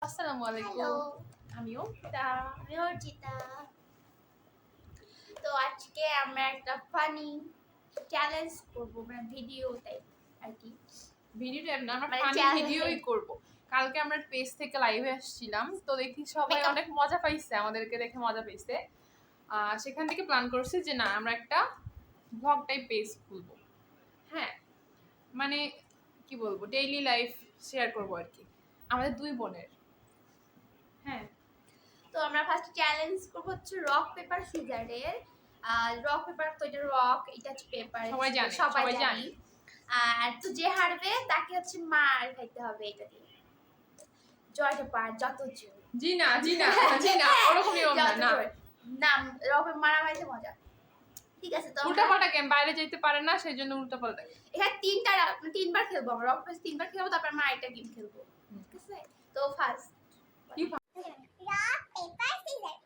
আসসালামু আলাইকুম। হ্যালো, আমি আমি অর্চিতা। তো আজকে আমরা একটা ফানি চ্যালেঞ্জ করবো, মানে ভিডিও টাইপ আর কি। ভিডিওটা না, আমরা মানে ফানি challenge। ভিডিওই করব। কালকে আমরা পেজ থেকে লাইভে আসছিলাম, তো দেখি সবাই Makeup। অনেক মজা পাইছে, আমাদেরকে দেখে মজা পাইছে। সেখান থেকে প্ল্যান করছি যে না, আমরা একটা ব্লগ টাইপ পেজ খুলবো। হ্যাঁ, মানে কি বলবো, ডেইলি লাইফ শেয়ার করব আর কি, আমাদের দুই বোনের। হ্যাঁ, তো আমরা ফার্স্ট চ্যালেঞ্জ করবো হচ্ছে রক পেপার সিজারের। রক পেপার তো এটা রক, এটা হচ্ছে পেপার, সবাই জানে, সবাই সবাই জানি। জানে। আর তো যে হারবে তাকে হচ্ছে মার খাইতে হবে এটা দিয়ে। জয়টা পার যত জোর। জি না, জি না, জি না, ওরকম নিয়ম না। যত না, জোর। না, রক মারামারিতে মজা। ঠিক আছে, তো উল্টা পাল্টা কেন বাইরে যেতে পারে না, সেই জন্য উল্টা পাল্টা। এখানে তিনবার খেলবো আমরা, রক পেপার তিনবার খেলবো, তারপর আমরা আরেকটা গেম খেলবো। ঠিক আছে, তো ফার্স্ট কি rock paper scissors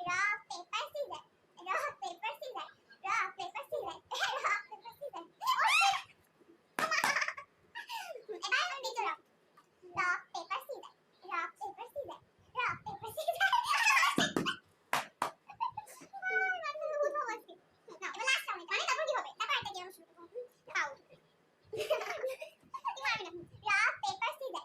rock paper scissors rock paper scissors rock paper scissors rock paper scissors এবার আমি দিতে rock paper scissors rock paper scissors rock paper scissors এবার লাস্ট রাউন্ড মানে তারপর কি হবে, তারপর একটা গেম শুরু করব। Out rock paper scissors rock paper scissors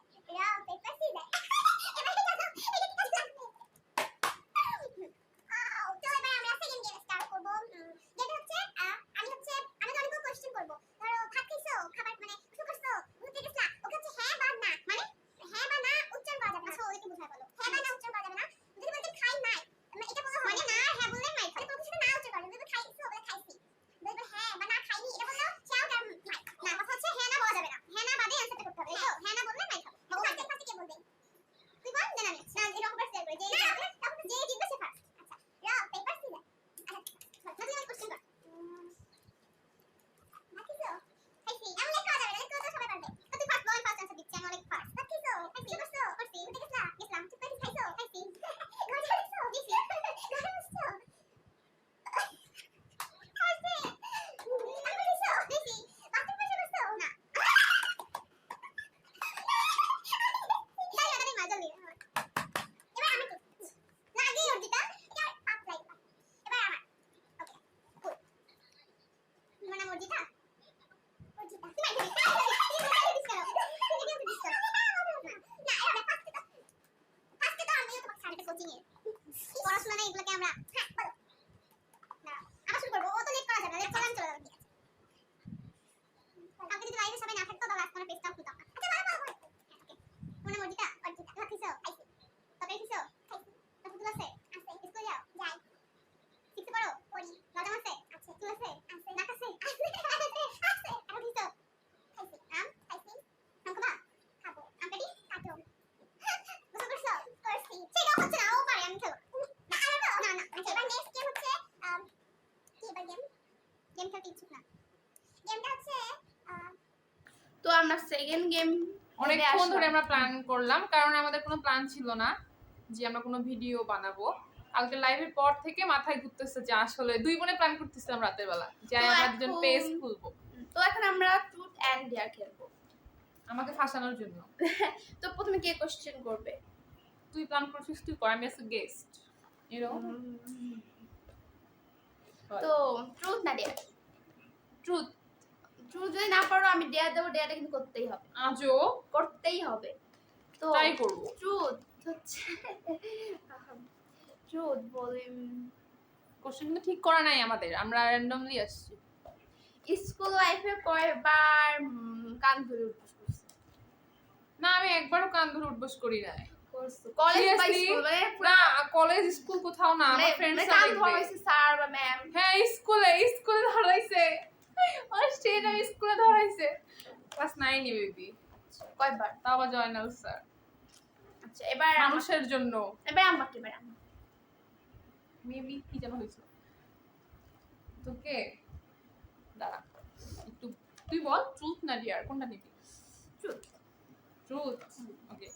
পড়াশোনা নেই, এগুলোকে আমরা আবার শুরু করবো। ও তো লেট করা যাবে না, লেট করলে চলে যাবে। কালকে যদি লাইভে সবাই না থাকতো তাহলে আজকে আমরা পেজটাও খুলতাম না। আচ্ছা বলো ওকে মনে মর্জিটা অর্জিতা রাখিছো খাইছি তবে খাইছো খাইছি তারপর তুই আছে স্কুল যাও যাই শিখতে পারো পড়ি লজম আছে আছে তুই আছে আছে নাক আছে আছে আছে আর খাইছো খাইছি খাইছি খাবো খাবো কাটি কাটো গোসল করছো করছি সেটা হচ্ছে না, ও পারে আমি খেলো না না আচ্ছা এবার নেক্সট গেম হচ্ছে কি এবার গেম খেলতে ইচ্ছুক না। গেমটা হচ্ছে তো আমরা সেকেন্ড গেম অনেকক্ষণ ধরে আমরা প্ল্যান করলাম, কারণ আমাদের কোনো প্ল্যান ছিল না যে আমরা কোনো ভিডিও বানাবো। কালকে লাইভের পর থেকে মাথায় ঘুরতেছে যে আসলে দুই বোনে প্ল্যান করতেছিলাম রাতের বেলা যে আমরা দুজন পেজ খুলবো। তো এখন আমরা ট্রুথ এন্ড ডেয়ার খেলবো আমাকে ফাঁসানোর জন্য। তো প্রথমে কে কোশ্চেন করবে? তুই প্ল্যান করছিস, তুই কর, আমি আজকে গেস্ট এরকম। তো ট্রুথ না ডেয়ার? ট্রুথ। ট্রুথ যদি না পারো আমি ডেয়ার দেবো, ডেয়ারটা কিন্তু করতেই হবে, আজও করতেই হবে। তো ট্রাই করব। ট্রুথ হচ্ছে ট্রুথ বলি, কোশ্চেন কিন্তু ঠিক করা নাই আমাদের, আমরা র্যান্ডমলি আসছি। স্কুল লাইফে কয়বার কান ধরে উঠবস করছো? না, আমি একবারও কান ধরে উঠবস করি নাই। কলেজ বা Seriously? স্কুল মানে না, কলেজ স্কুল কোথাও না, আমার ফ্রেন্ডস কান ধরা হয়েছে স্যার বা ম্যাম? হ্যাঁ, স্কুলে ধরাইছে। আর স্টেজ আমি স্কুলে ধরাইছে ক্লাস 9 এ বেবি। কয়বার? তাও আবার জয়নাল স্যার। আচ্ছা এবার মানুষের জন্য। এবার আমাকে মেবি কি যেন হয়েছিল তোকে। দাঁড়া একটু, তুই বল ট্রুথ না ডিয়ার, কোনটা নিবি? ট্রুথ। ট্রুথ, ওকে।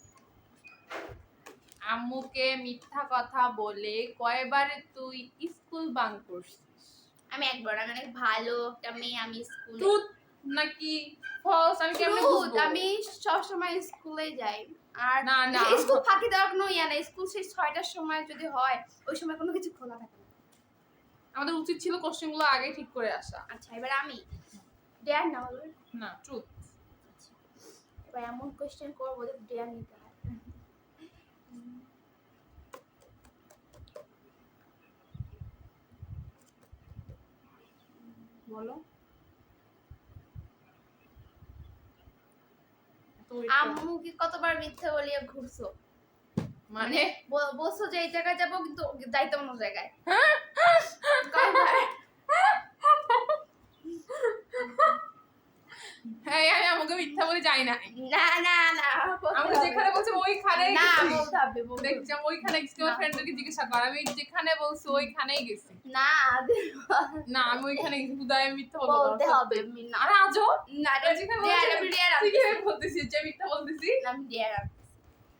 আম্মুকে মিথ্যা কথা বলে কয়বারে তুই স্কুল বাঙ্ক করছিস? আমি একবার, আমি অনেক ভালো একটা মেয়ে, আমি স্কুলে। ট্রুথ নাকি ফলস? আমি কেমনে বুঝবো? আমি সবসময় স্কুলে যাই। আর না, না। স্কুল ফাঁকি দেওয়ার কোনো ইয়া নেই, স্কুল সেই 6টার সময় যদি হয় ওই সময় কোনো কিছু খোলা থাকে না। আমাদের উচিত ছিল কোশ্চেনগুলো আগে ঠিক করে আসা। আচ্ছা এবার আমি ডেয়ার না বলবো, না, ট্রুথ। এবার এমন কোশ্চেন করবো যে ডেয়ার নিতে হয়। বলো। আম্মুকে কতবার মিথ্যা বলিয়ে ঘুরছো? মানে বলছো যে এই জায়গায় যাবো কিন্তু যাইতে অন্য জায়গায়। কয়বার? হ্যাঁ, আমি আমাকে মিথ্যা বলে যাই না। না না না আমরা যেখানে বলছি ওইখানেই না গেছি। বলতে হবে বলতে হবে। দেখছি আমি ওইখানে গেছি, আমার ফ্রেন্ডকে জিজ্ঞাসা কর, আমি যেখানে বলছি ওইখানেই গেছি। না না, আমি ওইখানে গেছি, খুদায় আমি মিথ্যা বলবো বলতে হবে না আর আজও না যেখানে ডেয়ার বলছি, আমি ডেয়ার তুই কিভাবে বলতেছিস যে মিথ্যা বলতেছি? আমি ডেয়ার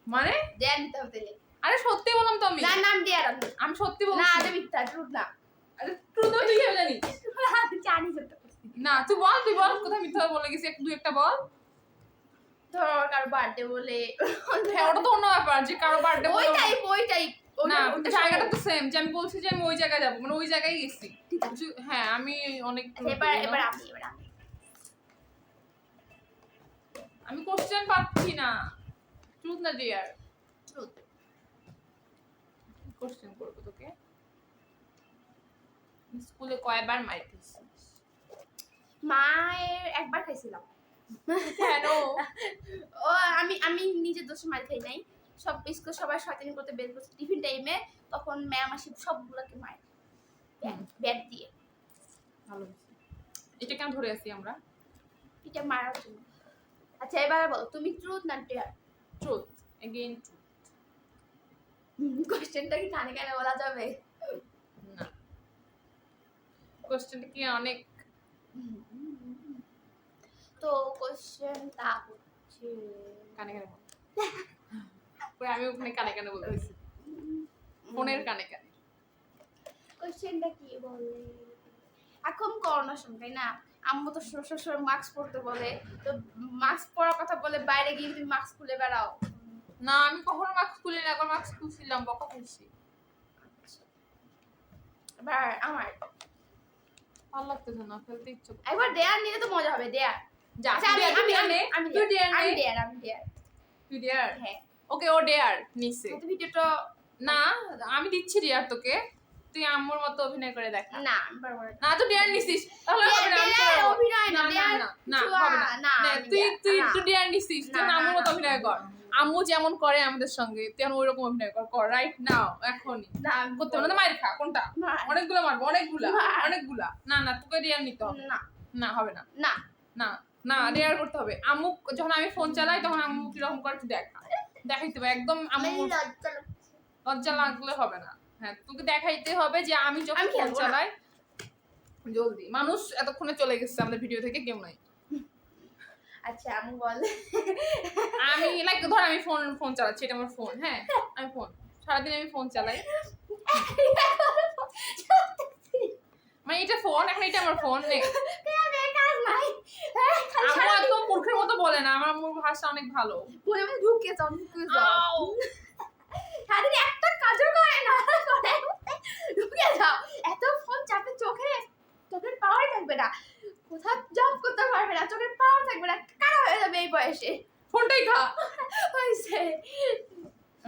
মানে ডেয়ার নিতে হবে তাহলে। আরে সত্যি বললাম তো আমি। না নাম ডেয়ার আমি সত্যি না বলছি। এটা মিথ্যা ট্রুথ না। আরে ট্রুথ তুই কিভাবে জানিস? আমি জানি যেটা করছি। না, তুই বল কোথায় মিথ্যা বলে গেছি, এক দুই একটা বল। ধর কারো বার্থডে বলে হ্যাঁ, ওটা তো অন্য ব্যাপার যে কারো বার্থডে ওই টাইপ না, জায়গাটা তো সেম, যে আমি বলছি যে আমি ওই জায়গায় যাবো, মানে ওই জায়গায় গেছি। ঠিক আছে। হ্যাঁ, আমি অনেক এবার আমি আমি কোশ্চেন পাচ্ছি না। ট্রুথ না ডিয়ার? ট্রুথ। কোশ্চেন করবো তোকে। স্কুলে কয়বার মাইর খেয়েছিস? মায়ের একবার খাইছিলাম। কেন? ও আমি নিজের দোষে মার খাই নাই, সব স্কুল সবাই শয়তানি করতে বের করছে টিফিন টাইমে, তখন ম্যাম আসি সবগুলোকে মার ব্যাট দিয়ে। ভালো হয়েছে। এটা কেন ধরে আছি আমরা? এটা মারার জন্য। আচ্ছা এবার বলো তুমি ট্রুথ না ডেয়ার? Truth, again truth. কোশ্চেনটা কি কানে কানে বলা যাবে? না, কোশ্চেনটা কি অনেক তো কোশ্চেনটা হচ্ছে কানে কানে বল। পরে আমি ওখানে কানে কানে বলতেছি, ফোনের কানে কানে। কোশ্চেনটা কি বলে, এখন করোনার সময় তাই না, আম্মু তো শ্বশুর মাস্ক পরতে বলে, তো মাস্ক পরার কথা বলে বাইরে গিয়ে তুমি মাস্ক খুলে বেড়াও। না, আমি কখনো মাস্ক খুলি না, একবার মাস্ক খুলছিলাম, বকা খুলছি। এবার আমার ভালো লাগতেছে না, ফেলতে ইচ্ছে করছে। একবার ডেয়ার নিলে তো মজা হবে, ডেয়ার। যা, আচ্ছা তুই ডেয়ার নে, তুই ডেয়ার নে। আমি ডেয়ার। তুই ডেয়ার? হ্যাঁ ওকে, ও ডেয়ার নিছে। তো ভিডিওটা না, আমি দিচ্ছি ডেয়ার তোকে, তুই আম্মুর মতো অভিনয় করে দেখা। না আমি পারবো না। না, তুই ডেয়ার নিছিস, তাহলে হবে না। আমি ডেয়ার করবো। অভিনয় না, না, ডেয়ার না, না, কিছু হবে না। না, না, আমি তুই ডেয়ার- তুই না। তুই ডেয়ার নিছিস, তুই না, আম্মুর না, মতো না, অভিনয় কর। আম্মু যেমন করে আমাদের সঙ্গে, তুই এখন ওইরকম অভিনয় কর রাইট নাও, এখনই। না আমি করতে হবে না, মাইর খা। কোনটা? না। অনেকগুলো মারবো, অনেকগুলা। না। না না, তোকে ডেয়ার নিতে হবে। না না, হবে না। না না না, ডেয়ার করতে হবে। আম্মু যখন আমি ফোন চালাই তখন আম্মু কিরকম করে তুই দেখাইতে হবে একদম। আমি আম্মু লজ্জা লাগছে। লজ্জা লাগলে হবে না। হ্যাঁ, তোকে দেখাইতে হবে যে আমি যখন আমি ফোন খেলবো না। চালাই। জলদি, মানুষ এতক্ষণে চলে গেছে আমাদের ভিডিও থেকে, কেউ নাই। আচ্ছা আমি বলে আমি লাইক ধর আমি ফোন চালাচ্ছি, এটা আমার ফোন। হ্যাঁ, আমি ফোন সারাদিন আমি ফোন চালাই, মানে এটা ফোন, এখন এটা আমার ফোন। কাজ নাই আম্মু একদম মূর্খের মতো বলে না, আমার আম্মুর ভাষা অনেক ভালো। বলে বলে ঢুকে যাও আউ! সারাদিন একটা কাজও করে না ঢুকে যাও, এত ফোন চাপে চোখের পাওয়ার থাকবে না, কোথাও জব করতে পারবে না, চোখের পাওয়ার থাকবে না, কারা হয়ে যাবে এই বয়সে। ফোনটাই খা। হয়েছে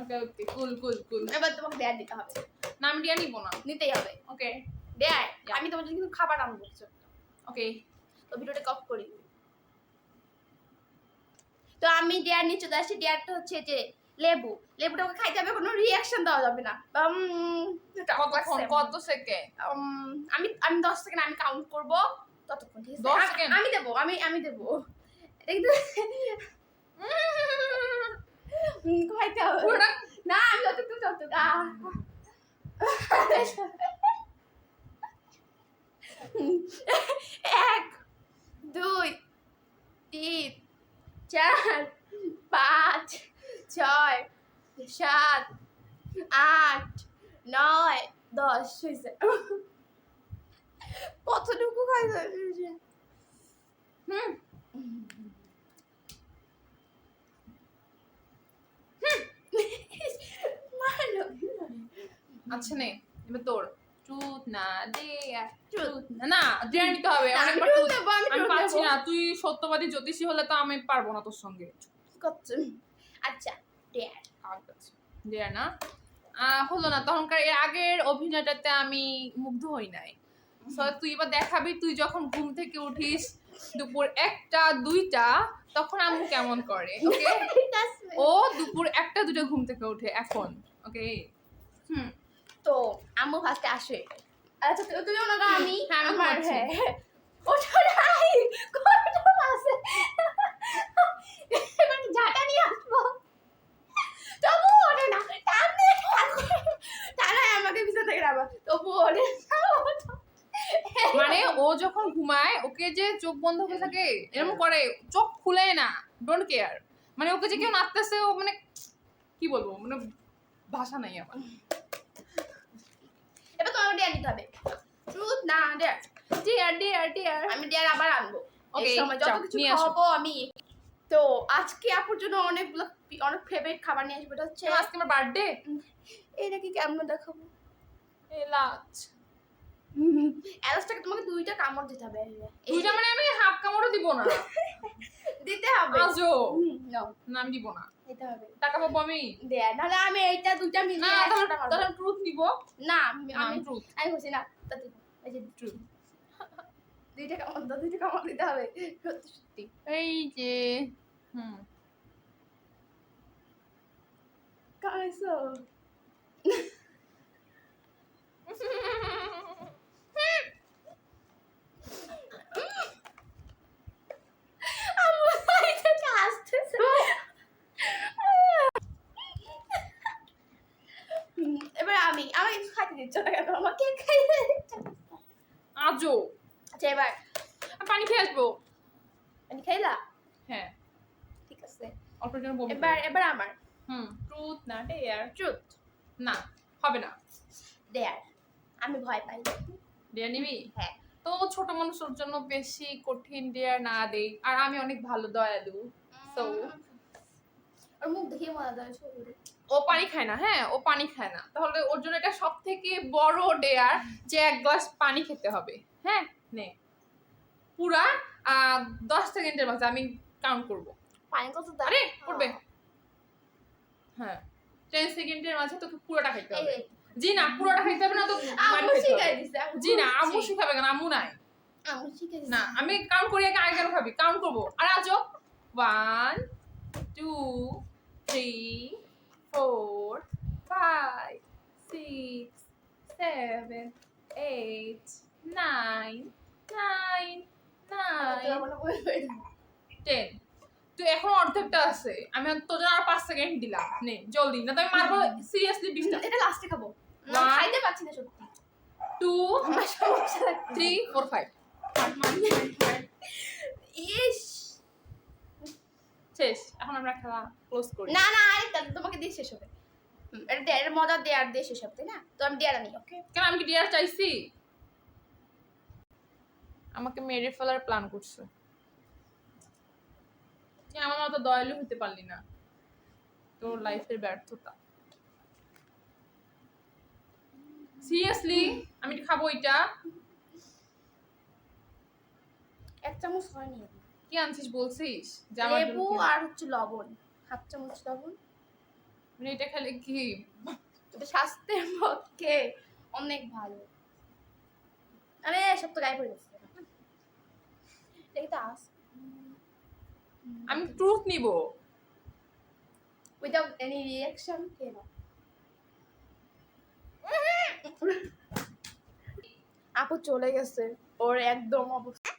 ওকে ওকে, কুল কুল কুল। এবার তোমাকে দেয়ার দিতে হবে, না, আমি ডিয়ার নিবো না। নিতেই হবে ওকে দেয়ার। আমি তোমার জন্য কিন্তু খাবার আনবো, ওকে। তো ভিডিওটা কপ করি। তো আমি ডেয়ার নিয়ে চলে আসছি। ডেয়ারটা হচ্ছে যে লেবুটা ওকে খাইতে হবে, কোনো রিয়াকশন দেওয়া যাবে না। কত সেকেন্ড? আমি 10 সেকেন্ড আমি কাউন্ট করব, ততক্ষণ ঠিক আছে? 10 সেকেন্ড? আমি দেবো আমি দেবো, এটা কিন্তু খাইতে হবে পুরোটা? না, আমি যতটুকু এক 2 3 4 5 6 7 8 9 10 হয়েছে। কতটুকু খাইতে হবে? আচ্ছা নে এবার তোর ট্রুথ না ডেয়ার Truth. না ডেয়ার নিতে হবে আমি অনেকবার truth truth। দেবো, আমি আমি truth পারছি দেবো। না, তুই সত্যবাদী জ্যোতিষী হলে তো আমি পারবো না তোর সঙ্গে। করছেন আচ্ছা ডেয়ার ডেয়ার না হলো না, তখনকার এর আগের অভিনয়টাতে আমি মুগ্ধ হই নাই। So, তুই এবার দেখাবি তুই যখন ঘুম থেকে উঠিস দুপুর 1টা 2টা তখন আম্মু কেমন করে, ওকে? ঠিক আছে ও দুপুর 1টা 2টা ঘুম থেকে ওঠে এখন, ওকে? তো আম্মু ফার্স্টে আসে আচ্ছা তুমি মনে করো আমি হ্যাঁ, আমি আমার ঘুমাচ্ছি। হ্যাঁ ওঠো নাই কোনটা আছে এবার কি ঝাঁটা নিয়ে আসবো তবু ওঠে না টানতে টানা আমাকে পিছন থেকে রাখবো তবু ওঠে না, ওঠো। মানে ও যখন ঘুমায় ওকে যে চোখ বন্ধ হয়ে থাকে এরকম করে, চোখ খুলে না, ডোন্ট কেয়ার। মানে ওকে যে কেউ নাচতেছে ও মানে কি বলবো, মানে ভাষা নাই আমার। এবার তোমাকে ডেয়ার নিতে হবে ট্রুথ না ডেয়ার ডিয়ার আমি ডেয়ার আবার আনবো Okay, এই সময় যত যাও, কিছু নিয়ে আসো। খাওয়াবো আমি তো আজকে আপুর জন্য অনেক ফেভারিট খাবার নিয়ে আসবো এটা হচ্ছে আজকে আমার বার্থডে। এটা কি কেমন দেখাবো এলাচ এলাচটাকে তোমাকে 2টা কামড় দিতে হবে দুইটা মানে আমি হাফ কামড়ও দিব না দিতে হবে আজও নাও না, আমি দিব না, দিতে হবে টাকা পাবো আমি দেয়া নাহলে আমি এইটা 2টা না, মিলিয়ে তাহলে 100 টাকা তাহলে ট্রুথ দিব না না, আমি ট্রুথ আমি বলছি না তা দিবো এই যে ট্রুথ 2টা কামড় দাও 2টা কামড় দিতে হবে সত্যি সত্যি এই যে হুম কাইসো এবার আমি আমাকে কিছু খাইতে দিচ্ছ না কেন আমাকে খাইতে দিচ্ছ না। আজও আচ্ছা এবার আমি পানি খেয়ে আসবো। আমি খাইলা হ্যাঁ ঠিক আছে অল্পের জন্য বমি এবার করবো। এবার আমার ট্রুথ না ডেয়ার ট্রুথ না হবে না, দেয়ার আমি ভয় পাই ডেয়ার নিবি? হ্যাঁ তো ছোট মানুষের জন্য বেশি কঠিন ডেয়ার না দেই, আর আমি অনেক ভালো দয়ালু। So, ওর মুখ দেখে মজা দেয় ছবি ও পানি খায় না, হ্যাঁ ও পানি খায় না, তাহলে ওর জন্য এটা সব থেকে বড় ডেয়ার যে 1 গ্লাস পানি খেতে হবে। হ্যাঁ নে পুরা 10 সেকেন্ডের মাঝে আমি কাউন্ট করব। পানি কত দাও আরে করবে, হ্যাঁ 10 সেকেন্ডের মাঝে তোকে পুরোটা খাইতে হবে। জি না পুরোটা খাইতে হবে না তো পানি আম্মু খেতে শিখাই হবে। দিছে জি না আম্মু শিখাবে কেন, আম্মু নাই। আম্মু শিখাই দিছে না আমি কাউন্ট করি আগে আগে খাবি, কাউন্ট করবো। আর আজও 1 2 3 4 5 6 7 8 9 9 9 10 তুই এখন অর্ধেকটা আছে, আমি তোর জন্য আর 5 সেকেন্ড দিলাম, নে জলদি না তো আমি মারবো সিরিয়াসলি 20টা। এটা লাস্টে খাবো না One, খাইতে পারছি না সত্যি 2 আমার সমস্যা 3 4 5 ইস শেষ। এখন আমরা খেলা ক্লোজ করি। না না আরেকটা তোমাকে দিয়ে শেষ হবে এটা ডেয়ার মজা দেয়ার দিয়ে শেষ হবে তাই না তো আমি ডেয়ার আনি ওকে কেন আমি কি ডিয়ার চাইছি? আমাকে মেরে ফেলার প্ল্যান করছে। তুই আমার মতো দয়ালু হতে পারলি না, তোর লাইফের ব্যর্থতা। সিরিয়াসলি আমি এটা খাবো এটা? 1 চামচ হয়নি কি আনছিস বলছিস যে আমার জন্য লেবু কি? আর হচ্ছে লবণ 1/2 চামচ লবণ মানে এটা খেলে কি এটা স্বাস্থ্যের পক্ষে অনেক ভালো আরে সব তো গায়ে পড়ে গেছে এটা আস আমি ট্রুথ নিব। উইদাউট এনি রিঅ্যাকশন কেন আপু চলে গেছে ওর একদম অবস্থা